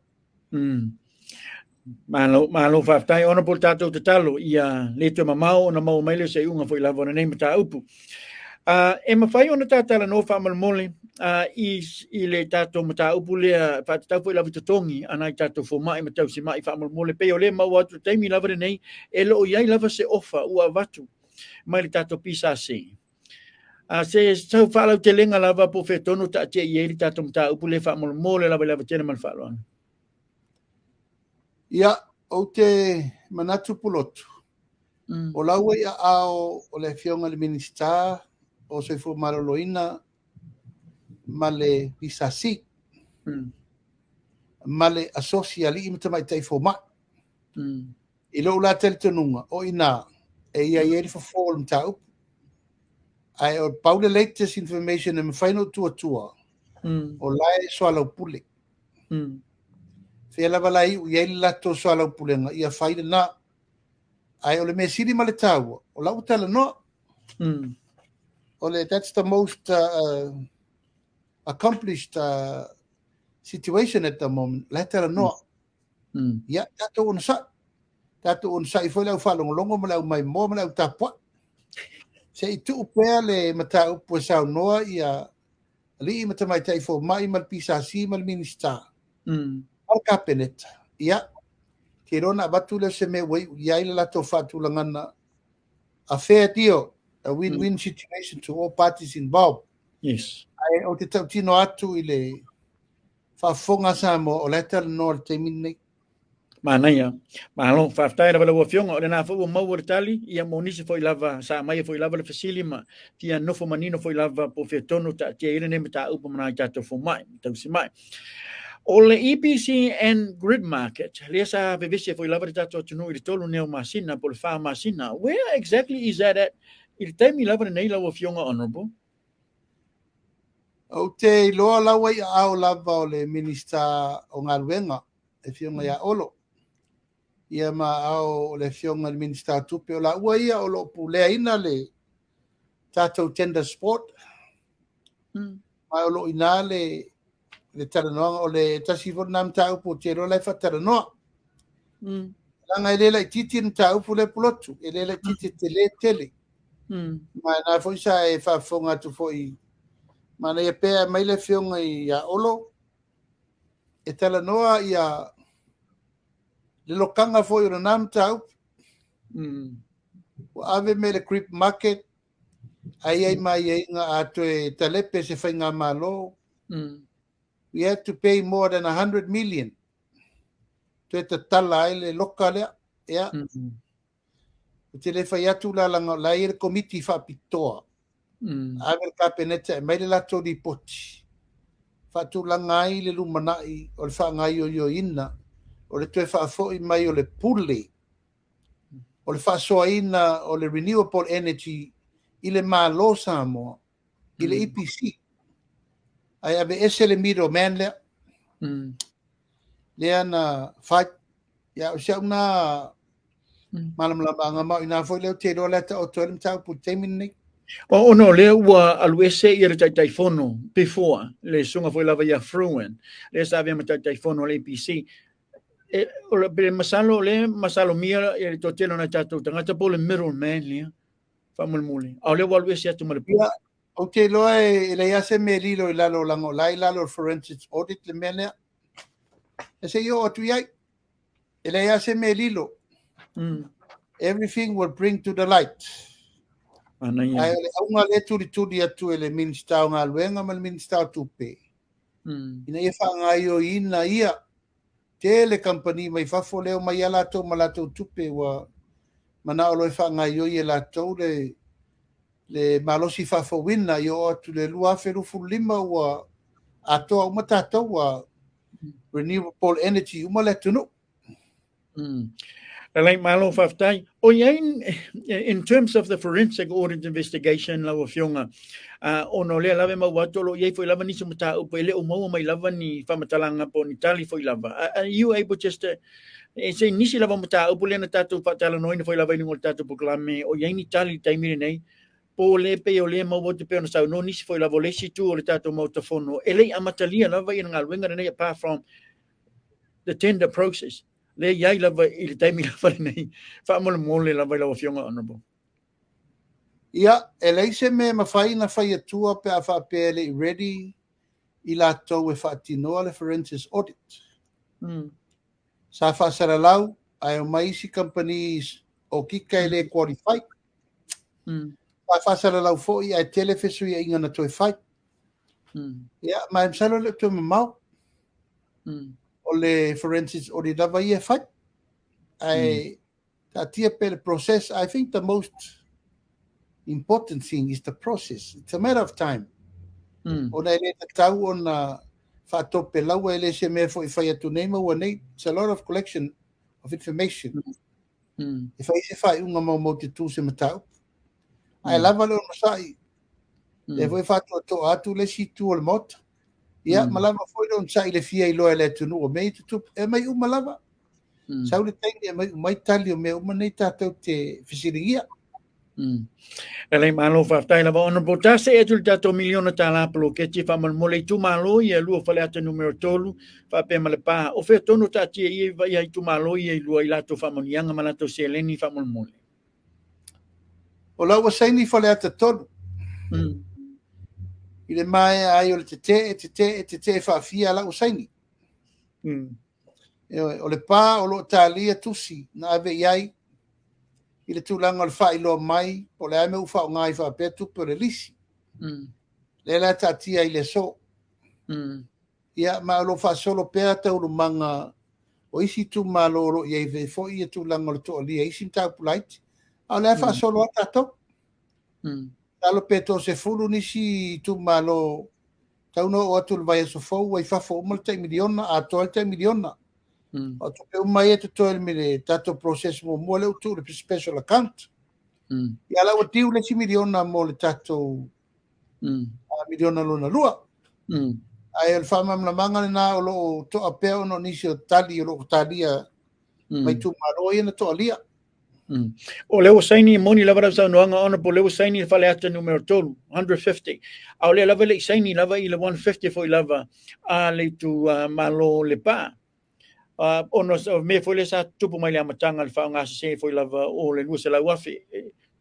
S1: Malo faftai ona po tatou te talo ia le te mamau ona mau maile se unga foi lava na nei mata upu. E mawhai ona tātala no whamalmole i le tātou mata upu lea whātatau fo i lawa totongi ana i tātou fo mai matau si mai whamalmole pe o le mau atu teimi lava nei e lo iai lava se ofa ua watu mai le tātou pisa se. Se tau whalau te lenga lava po whetonu ta te i eri tātou mata upu le whamalmole lava tēna man whaaloana.
S2: Ia, o te manatu Pulotu. O laua ia ao o le fionga le minista o se fu maroloina ma le pisasi ma le asosiali i mata mai tai fo ma i lo la tel tenunga o ina e ia ieri for fall mtau ai o paule latest information in final tua o lai so ala pule fe la balai u ia la to so ala pulenga ia faile na ai o le mesiri ma le tau o la utala no ole, that's the most accomplished situation at the moment. Later no. Ya, tato unsa I foi lau whalongolongo ma lau mai mo ma lau tapua. Se I tu upea le mata upu sao noa ia li mata mai taifo mai mal pisasi mal minista. Al kapeneta. Ya, ke rona batu le se me wei ia ila lato fatu langana a fair deal. A win-win situation to all parties involved.
S1: Yes.
S2: Ai o te tautino atu I le whafonga Samoa o letter no te minne.
S1: Mana ia. Mahalo, whaftai rawa lawa fionga o le nā whaua mau o tali, ia monisi foi lava, sa mai foi lava le fasili ma, tia nofo manino foi lava po whetonu ta tia ire ne mata upa mana I tato fo mai, tausi mai. O le EPC and grid market, lea sa vevisi foi lava le tato tunu I le tolu neo masina, po le wha masina, where exactly is that at? I le taimi lava nei lawa fionga honorable?
S2: O te loa lawa I au lava o le minista o ngā luenga, e fionga ia olo. Ia ma au le fionga le minista tupe o la ua ia o lo pulea ina le tatou tender sport. Ma o lo ina le taranoanga o le tasifo nam tau po te rola fa taranoa. Langa I lela I titi na tau po le Pulotu, I lela I titi te le tele. Ma na foi sa e fa fonga tu foi mana ia pea mai le fionga I a olo e tala noa ia le lokanga foi o nam tau o ave me le creep market ai mai ai nga ato e talepe se fai ngā malo we have to pay more than 100 million to te tala ai le loka lea ia te le fai atu la langa la i le komiti fa pitoa ave ka peneta mai le lato di poti fa tu langa ai le lumanai o le fa ngai yo ina o le toe fa foi mai o le pule o le fa soina o le renewable energy I le malo Samoa I le EPC ai ave ese le middle man le ana fa ya o sia una malam lama ma ina foi le te do leta o toem tau pu temini
S1: O no, le ua aluese I le taifono before, le sunga foi lava ia fruen, le sa avea mata taifono le APC. O le masalo mia I le totelo na tatou tangata po le middle man lea, whamulmuli. Au le ua aluese atu male po.
S2: o te loa e le ia se me lilo I lalo lango lai lalo forensic audit le mea e se yo atu iai e le ia se me lilo everything will bring to the light. Ai le aunga le turi atu e le minista o ngā luenga ma le minista o tupe. Ina ia whaangai o ina ia te le company mai fafo leo mai ala tau ma la tau tupe wa mana o loi whaangai o i la tau le malosi fafo wina i o atu le lua ferufu lima wa atoa umatata wa renewable energy umale tunu.
S1: Like malo whaftai. O iain, in terms of the forensic audit investigation lawa fionga, ono lea lawe mau watolo, iei foi lava niso mata upo, ele o mau mai lava ni whamatalanga po ni tali foi lava. Are you able just to, say nisi lava mata upo lea na tatu whatala noina foi lava inungol tatu Polokalame, o iain ni tali taimire nei, po le pe o le mau watu pe ona sau, no nisi foi lava le situ o le tatu mau tafono, ele amatalia lava ina ngā luenga nei apart from the tender process. Le iai lava I le taimi lava nei whaamole mole lava I lawa fionga honorable.
S2: Ia, e leise me mawhai na whai atua pe a whapele ready I latou e whaatinoa le forensic audit. Sa whaasara lau, ai o maisi companies o kika I le qualify. Sa whaasara lau fo'i ai telefesu I inga na toi whai. Ia, mai msalo le tue mamau. O le forensic audit lava I e whai. Ai, ta tia pe le process, I think the most important thing is the process. It's a matter of time. O na ele tau o na whaatope lau ele se mea fo I whai atu nei maua nei. It's a lot of collection of information. E whai se whai unga mau te tū se matau. Ai lava leo no sai. E fwoi whātua tō atu le si tū o le mota. Ia, malava fwoi leo sai le fia I loa le tunu o mei tutup. E mai malava. Sau le taingi e mai tali o mea nei tātou te whisiringia.
S1: Elei malo whaftai lava honorable tase e tuli tato miliona tā lapalo ke ti whaman mole tu malo I e lua whale ata numero tolu whape male pā. O whea tono tāti e I tu malo I e lua I lato whaman ianga malato se leni whaman mole.
S2: O lau wa saini whale ata tolu. I le mai ai o le te whawhia lau saini. O le pā o lo tālia tusi na ave iai I le tūlanga le whai loa mai, o le ame uwha o ngai wha tupu le lisi. Le la tātia I le so. Ia, ma lo wha solo pēr tau lo manga o isi tū malo o iei ve fo I tūlanga le toa lia, isi mtau pulaiti. A le wha solo a tātou. Talo pēto se fulu nisi tū malo tau no o atu le vai aso fau, wai whafo umal tai miliona, a toa tai miliona. O tupe umai e te toel mire tato process mo mua leo tu le special account. Ia lau a tiu le si miliona mo le tato miliona luna lua. Ai el whamam na manga le nā o lo to a peo no nisi o tali o lo talia mai tu maroi na to alia.
S1: O leo saini moni lava rau sa noanga ona po leo saini whale ata numero tolu, 150. Au le lava le saini lava I le 150 foi lava a le tu malo le pā. Ono me foi le sa tupu mai le amatanga le whaonga se foi lava o le lua se lau afi.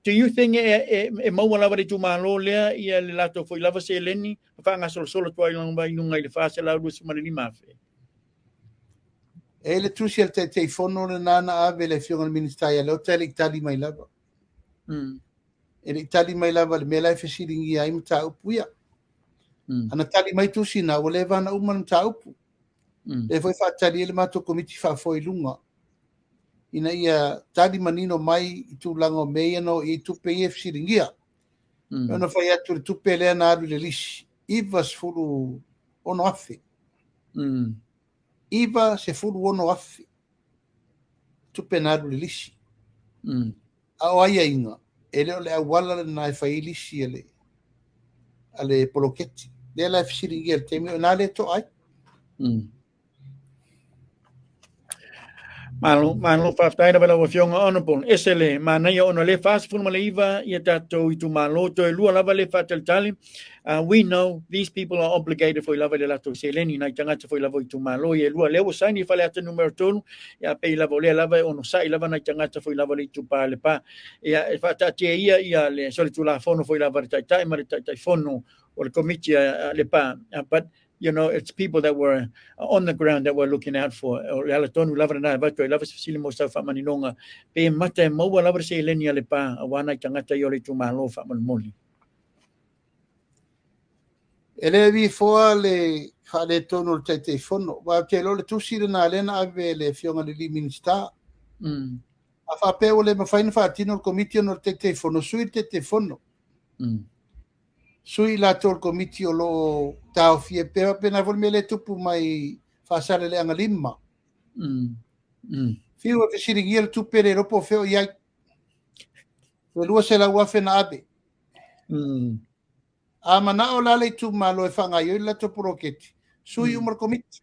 S1: Do you think e maua lava le tu malo lea I le lato foi lava se leni whaonga solo tua I lunga I le wha se lau lua se marili mafe?
S2: E le tusi al te fono le nana ave le fionga ministaia leo te le itali mai lava. E le itali mai lava le mea lai fesiringi ai mta upu ia. Ana tali mai tusi na o le vana uman mta upu. E foi whaatari ele mato komiti whafoi lunga. Ina ia tali manino mai I tūlanga o meia no I tupe I fesiringia. Ona whai atu le tupe lea na aru le lisi. Iva se furu ono afe. Iva se furu ono afe. Tupe na aru le lisi. A o aia inga. Ele o le awala le nai whai lisi ale poloketi. Le la fesiringia le temi o nale to ai.
S1: Malo whaftai na wala fionga honorable. Esele, mana ia ono le fast food male iwa, ia tato I tu malo, to e lua lava le whatel tali. We know these people are obligated for lava le lato se leni, na tangata for lava I tu malo, ia lua leo saini whale ata numero tolu, ia pei lava o le lava ono sai lava na tangata for lava le tu pa le pa. Ia whatatia ia le soli tu la fono for lava le taitai, ma le taitai fono o le komiti le pa. But you know, it's people that were on the ground that we're looking out for. O le ala tonu lava na vato e lava se fasili mo sa whamaninonga. Pe mata e maua lava se leni ale pa, a wana I tangata I ole tu malo whamanmoli.
S2: E le vi foa le whale tonu le teitei fono. Wa te lo le tusi le nā lena ave le fionga le li minista. A whapeo le mawhaina whaatino le komiti ono le teitei fono. Sui teitei fono. Sui la tol komiti o lo tau fie pēwa pēna voli me le tupu mai whaasare le anga lima. Fiu e whesiringia le tupe le ropo feo iai. Le lua se la uafe na abe. A mana o lale tu malo e whanga ioi la to poroketi. Sui umar komiti.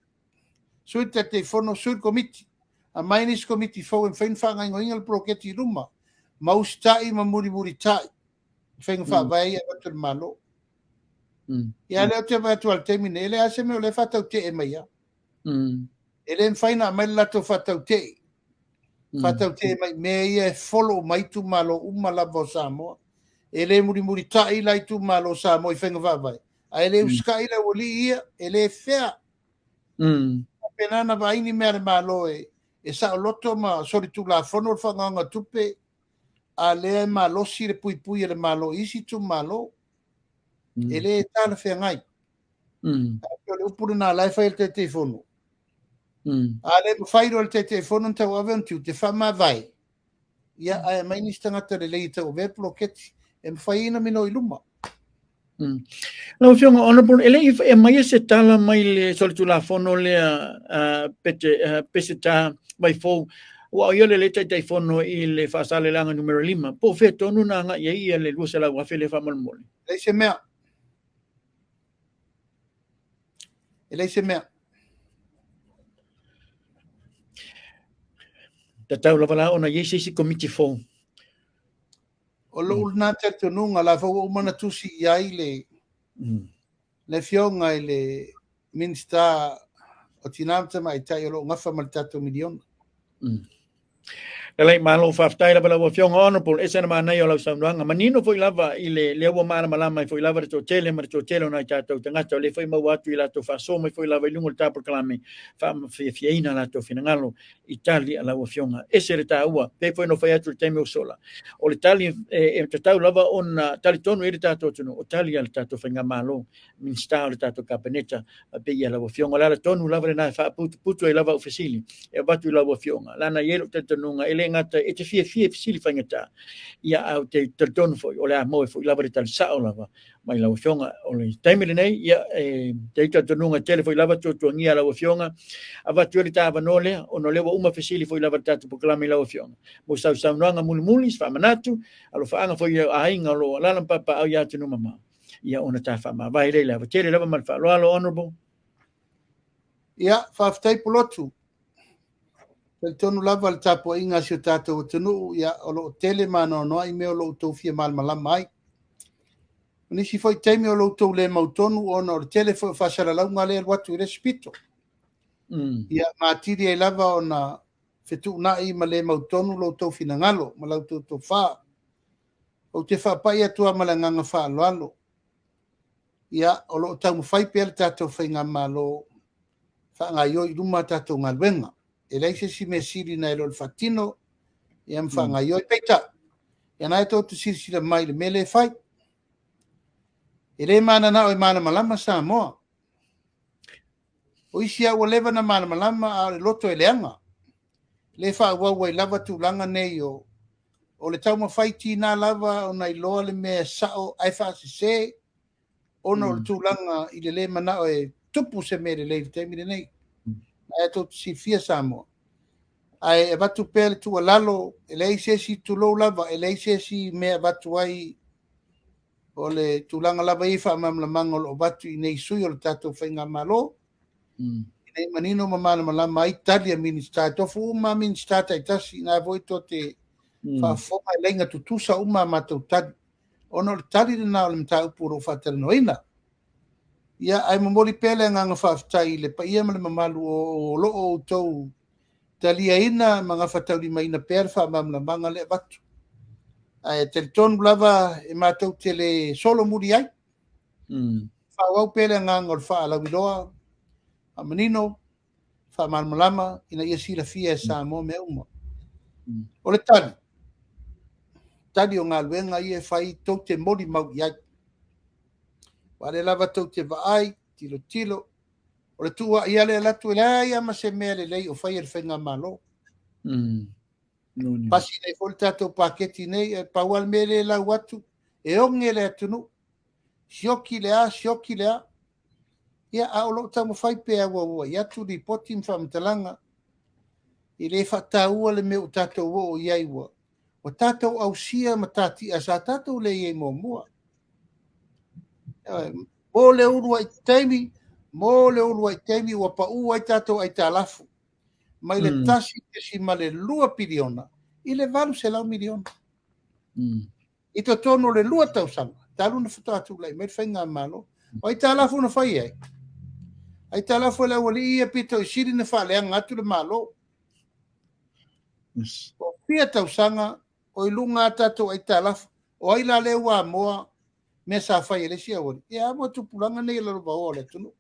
S2: Sui te fono sui komiti. A mainis komiti fau en whain whanga ingoinga le poroketi ruma. Maus tai ma muri tai. Whainga whawai a watu le malo. Ia leo te watu al temine, ele ase me o le whatau te e mai a. Ele mwhaina mai lato whatau te. Whatau te e mai, me ia e follow mai tu malo umalava o Samoa. ele muri tai lai tu malo sa mo fenga vai ele uska ile woli ia ele fea penana vai ni mer malo e sa loto ma sori tu la fono fanga tupe ale malo si le pui le malo isi tu malo ele tal fe ngai le upuru na lai fai te telefono ale fai ro te telefono te aventu te fama vai ia ai mai ni stanga te le te o ve ploketi e fai ina mino iluma
S1: Lau fionga honorable ele e mai se tala mai le solitula fono le peseta mai fo wa yo le te fono i le fasale langa numero 5 po fe tonu na nga ia le lusa la wa fele fa mal
S2: ele se mea
S1: tau la vala ona ye si committee fo
S2: o lo ulna te tonunga la fo o mana tusi ai le fionga le minsta o tinamta mai tai lo ngafa mal tato milion
S1: Elai malo faftai la bala fionga honorable esa na mana yo la samanga manino foi lava ile lewa mala malama foi lava to tele mar to tele na tato tanga to le foi mawatu ila to faso mai foi lava lungo ta Polokalame fa fiina la to finangalo Italia la fionga ese re taua pe foi no foi atu teme sola o Italia e tau lava on tali tonu iri tato tuno Italia la tato finga malo minsta la tato capaneta pe ia la fionga la tonu lava na fa putu lava ofisili e batu la fionga la na yelo tetonunga ngata e te fie fisili fangata ia au te tonu foi o le mo foi lava tal sa o lava mai la fionga o le time nei ia te tonunga tele foi lava to ngia la fionga ava tu le tava nole o no lewa uma fisili foi lava tatu Polokalame la fionga mo sa nanga muli fa manatu Alofa anga foi ainga lo la papa au ya tunu mama ia ona ta fa ma vai le lava tele lava mal fa lo honorable
S2: ia fa ftai Pulotu el tonu lava le tapo inga si o tatou tunu ia o lo tele mano no ai me o lo tau fia mal mai nisi foi taimi o lo tau le mautonu ona o tele foi fasara lau ngale watu ile spito ia matiri e lava ona fetu na i male mautonu lo tau finangalo ma lau tau fa o te fa pa ia tua malanganga fa alo ia o lo tau fai pe tatou fai ngamalo fa ngayo i luma tatou ngalwenga ele si mesiri na el fatino e mfanga yo peita e na to tu sila mai le mele fai ele mana na o mana malama Samoa o isia o leva na mana malama a loto eleanga le fa wa lava tu langa nei o le tau ma fai ti na lava o na ilo le me sao ai fa se ono tu langa i le mana o tupu se me le te mi nei e to si fia Samoa ai vatu pel tu lalo ele si tu lo lava ele si me vatu ai o le tulanga lava ifa mam la mangol o vatu i nei sui o le tatou whainga malo nei manino mamana malama Italia minista to fu uma minista tai tasi na voi to te fa foka lenga tutusa uma matou tadi ono le tali na le mta upuro fatel noina ia ai momoli pele nganga fa tai le pa ia le mamalu o lo o tou talia ina mga fatauli mai na perfa mam na manga le vatu ai te ton lava e matou tele solo muri ai fa wau pele nganga fa la wiloa a menino fa malmalama ina ia sila fia Samoa me uma o le tali o ngā luenga ia fai tau te mori mau iai wale lava tau te vaai tilo o le tua ia le latu e lai ama se mea le lei o fai e whainga malo pasi nei fol tatou paketi nei e paual me le lau atu e onge le atunu sioki le a ia a olo tamu fai pe a wawa ia tu di poti mfamtalanga i le whataua le meu tatou o iai wa o tatou au sia matati a sa tatou le iei mua mo le uru ai taimi wa pa u ai tatou ai talafu mai le tasi ke si male lua piliona i le valu se lau miliona i to tono le lua tau sanga talu na fatatu lai mai whainga malo o ai talafu na whai ai talafu le wali ia pito i siri na whale anga atu le malo o pia tau sanga o i lunga tatou ai talafu o ila le wa mo me sa fa ile sia o ia mo tu pulanga nei lo ba o le tunu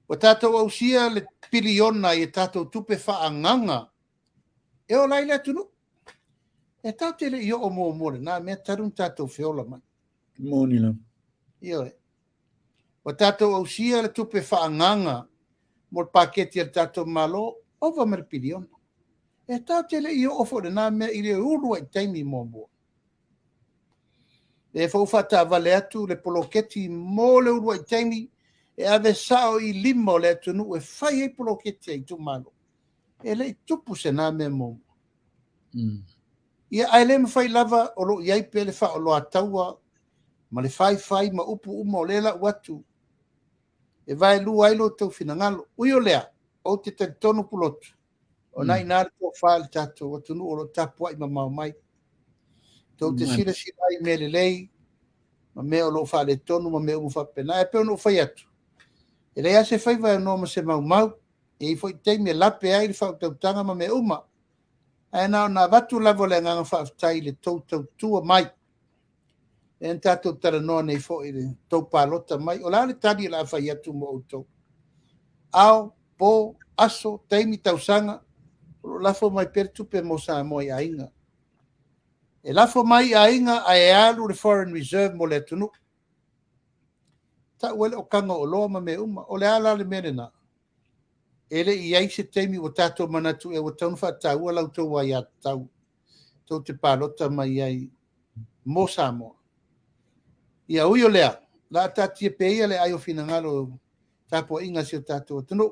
S2: o tato o sia le piliona e tato tupe fa anganga e o lai le tunu e tato le io o mo na me tarun tato feola mai
S1: Moni la.
S2: io o tato o sia le tupe fa anganga mo paketi e tato malo o va mer piliona e tato le io o fo na me ile uru e taimi mo e fo fata vale atu le poloketi mo le uru e taimi e ave sao i limo le tunu e fai e poloketi ai tu malo e le tupu se na me mo ia ai le fai lava o lo iai pele fa o lo ataua ma le fai ma upu uma o lela watu e vai lu ai lo tau finangalo ui o lea o te tonu Pulotu o nai nare to fa le tato o tunu o lo tapu ai ma mau mai tau te sila ai me le lei ma me o lo fa le tonu ma me umu fa pena e pe ono fai atu e le ase fai vai no ma se mau e foi teimi lape ai le fa tau tanga ma me uma ai na watu lavo le nganga fa tai le tau tua mai en tato tara no nei fo i le tau palota mai o la le tani la fai atu mo auto au po aso teimi tausanga o lafo mai per tupe mo Samoa i ainga e lafo mai ainga ai alu le Foreign Reserve mo le tunu ta wele o kanga o loa ma me uma o le ala le menena ele i ai se teimi o tato manatu e o taunu fa tau ala utou ai atau tau te palota mai ai mo Samoa ia ui o lea la tati e peia le ai o finangalo tapo inga si o tato tunu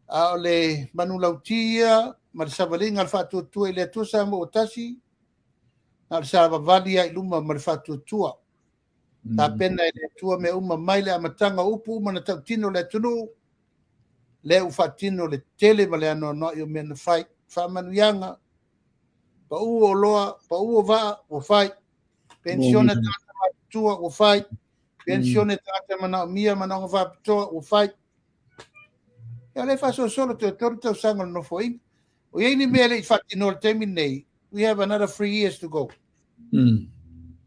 S2: a o le manu lautia ma le savalinga al fatu tua i le atua Samoa o tasi na le savavali ai luma ma le fatu tua ta pena i le atua me uma mai le amatanga upu uma na tau tino le tunu le u fatino le tele ma le ano no i o mena fai fa manuianga pa u o loa pa u o va o fai pensione tata matua o fai pensione tata mana mia mana o va o fai e le fa solo te torto sango no foi o ye ni mele fatino le terminate we have another 3 years to go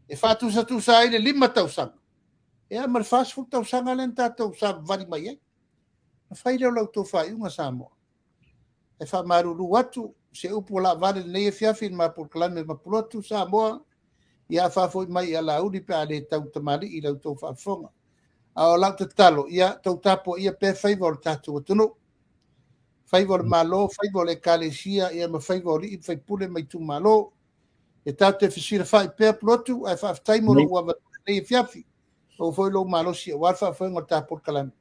S2: e fatu sa tu sai le 5,000 e a mar fast food tau sanga len tata sa vari mai fai le lo to fai unha Samoa e fa maruru watu se upu la vale nei fiafin ma Polokalame ma Pulotu Samoa ia fa foi mai ala uri pe ale tau tamari i lau to fa fonga a o lau te talo ia tau tapo ia pe favor tatu tunu favor malo favor e kalesia ia ma favor i fai pule mai tu malo e tau te fisira fai pe Pulotu ai fa tai mo lo wa nei fiafi o foi lo malo si wa fa foi ngota Polokalame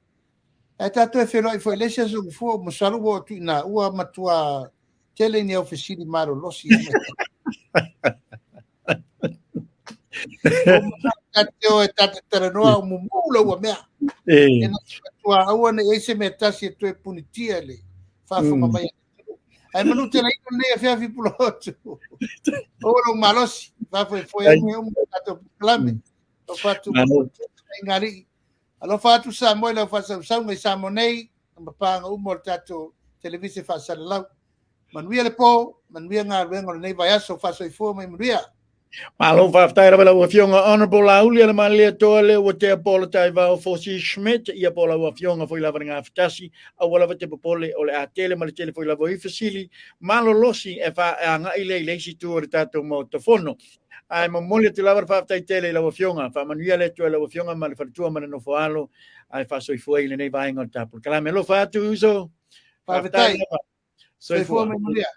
S2: e tato e whenua i fwoi lesia so kufua mo salu o tu ina ua matua tele ni au fesiri maro losi o mateo e tata taranoa o mumula ua mea e na matua aua na eise me tasi e tue punitia le whafonga mai ai manu te la ino nei a whiawhi Pulotu o lo malosi whafoi fwoi ame o tato Polokalame o whatu ngari Alofa atu Samoa le fa sa ngai Samonei ma panga umo tato televisi fa sa lau manuia le po manuia nga rengo nei vai aso fa so i fo mai manuia
S1: Alofa after la wafionga honorable auli le malia tole o te Polataivao fosi Schmidt ia pola wafionga foi la vanga aftasi a wala te popole o le atele ma le tele foi la voi fasili malo losi e fa nga ile ile si tu tato mo tofono ai mo mole te lava fa tai tele la wafionga fa manuia le tu la wafionga ma le fa tu ma no foalo ai fa so i foi le nei vai ngota Polokalame lo fa tu uso
S2: fa vetai so i fo mai manuia